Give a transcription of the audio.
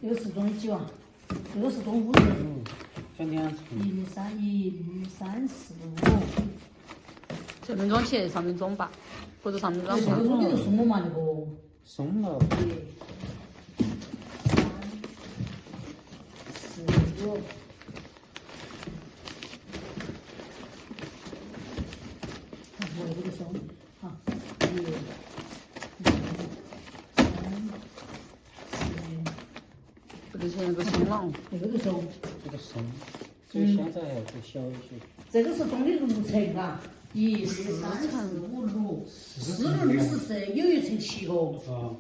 这个是中的几啊？这个是中50。转2层。1、2、3、4、5。这边装起，上面装8，或者上面装这个中间就松了嘛，那个。松了。1、3、4、5。我这个松，好，1、2、3、4。不之前那个松了。那个就松。这个松，所以现在还会小一些。这个是中的6层嘎，1、2、3、4、5、6，4轮24，有一层7个。啊。